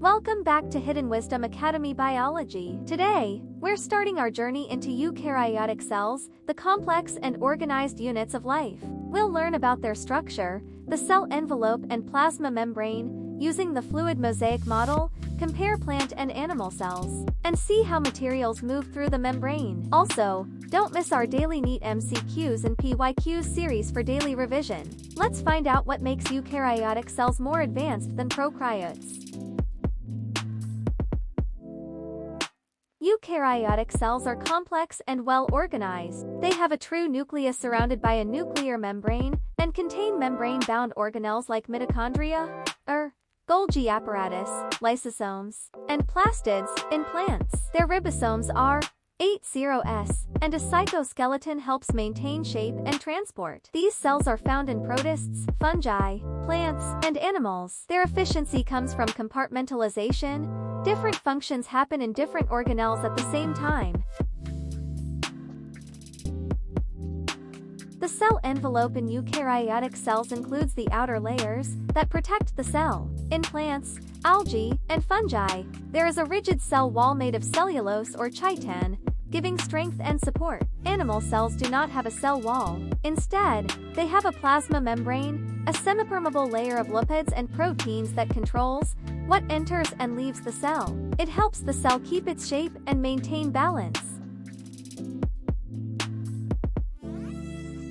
Welcome back to Hidden Wisdom Academy Biology. Today, we're starting our journey into eukaryotic cells, the complex and organized units of life. We'll learn about their structure, the cell envelope and plasma membrane, using the Fluid Mosaic Model, compare plant and animal cells, and see how materials move through the membrane. Also, don't miss our daily NEET MCQs and PYQs series for daily revision. Let's find out what makes eukaryotic cells more advanced than prokaryotes. Eukaryotic cells are complex and well-organized. They have a true nucleus surrounded by a nuclear membrane and contain membrane-bound organelles like mitochondria, Golgi apparatus, lysosomes, and plastids in plants. Their ribosomes are 80S, and a cytoskeleton helps maintain shape and transport. These cells are found in protists, fungi, plants, and animals. Their efficiency comes from compartmentalization. Different functions happen in different organelles at the same time. The cell envelope in eukaryotic cells includes the outer layers that protect the cell. In plants, algae, and fungi, there is a rigid cell wall made of cellulose or chitin, giving strength and support. Animal cells do not have a cell wall. Instead, they have a plasma membrane, a semipermeable layer of lipids and proteins that controls what enters and leaves the cell. It helps the cell keep its shape and maintain balance.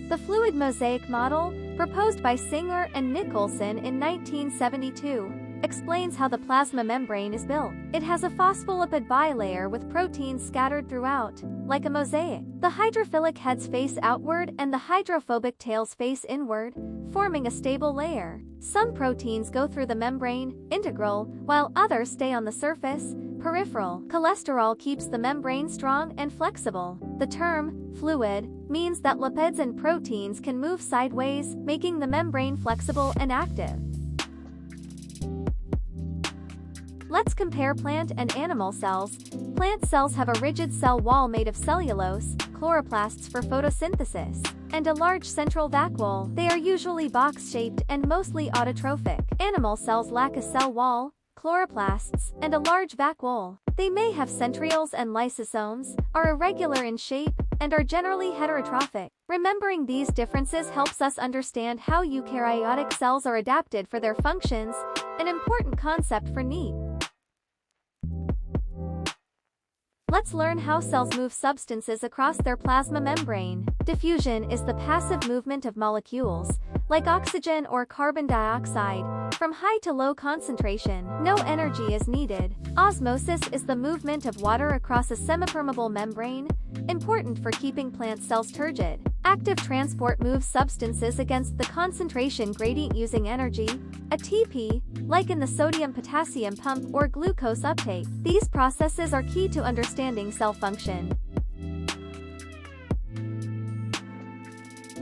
The Fluid Mosaic Model, proposed by Singer and Nicholson in 1972, explains how the plasma membrane is built. It has a phospholipid bilayer with proteins scattered throughout, like a mosaic. The hydrophilic heads face outward and the hydrophobic tails face inward, forming a stable layer. Some proteins go through the membrane, integral, while others stay on the surface, peripheral. Cholesterol keeps the membrane strong and flexible. The term, fluid, means that lipids and proteins can move sideways, making the membrane flexible and active. Let's compare plant and animal cells. Plant cells have a rigid cell wall made of cellulose, chloroplasts for photosynthesis, and a large central vacuole. They are usually box-shaped and mostly autotrophic. Animal cells lack a cell wall, chloroplasts, and a large vacuole. They may have centrioles and lysosomes, are irregular in shape, and are generally heterotrophic. Remembering these differences helps us understand how eukaryotic cells are adapted for their functions, an important concept for NEET. Let's learn how cells move substances across their plasma membrane. Diffusion is the passive movement of molecules, like oxygen or carbon dioxide, from high to low concentration. No energy is needed. Osmosis is the movement of water across a semipermeable membrane, important for keeping plant cells turgid. Active transport moves substances against the concentration gradient using energy, ATP, like in the sodium-potassium pump or glucose uptake. These processes are key to understanding cell function.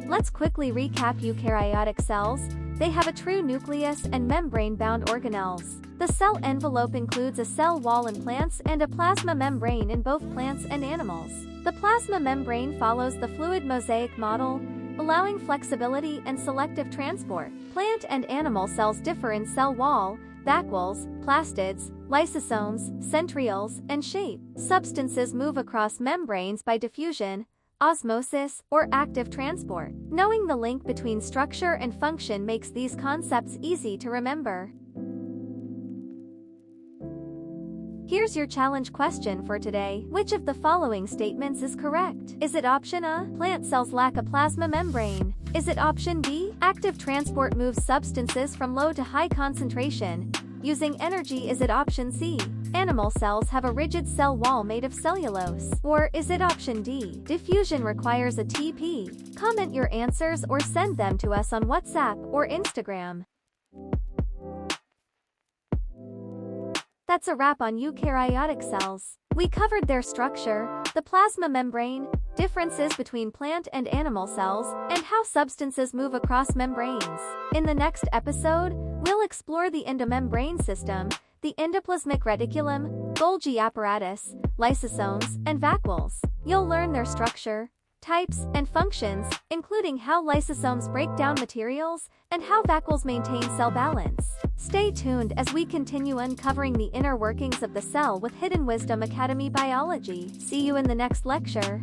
Let's quickly recap eukaryotic cells. They have a true nucleus and membrane-bound organelles. The cell envelope includes a cell wall in plants and a plasma membrane in both plants and animals. The plasma membrane follows the Fluid Mosaic Model, allowing flexibility and selective transport. Plant and animal cells differ in cell wall, vacuoles, plastids, lysosomes, centrioles, and shape. Substances move across membranes by diffusion, osmosis, or active transport. Knowing the link between structure and function makes these concepts easy to remember. Here's your challenge question for today. Which of the following statements is correct? Is it option A? Plant cells lack a plasma membrane. Is it option B? Active transport moves substances from low to high concentration using energy. Is it option C? Animal cells have a rigid cell wall made of cellulose. Or is it option D? Diffusion requires ATP. Comment your answers or send them to us on WhatsApp or Instagram. That's a wrap on eukaryotic cells. We covered their structure, the plasma membrane, differences between plant and animal cells, and how substances move across membranes. In the next episode, we'll explore the endomembrane system, the endoplasmic reticulum, Golgi apparatus, lysosomes, and vacuoles. You'll learn their structure, types, and functions, including how lysosomes break down materials and how vacuoles maintain cell balance. Stay tuned as we continue uncovering the inner workings of the cell with Hidden Wisdom Academy Biology. See you in the next lecture.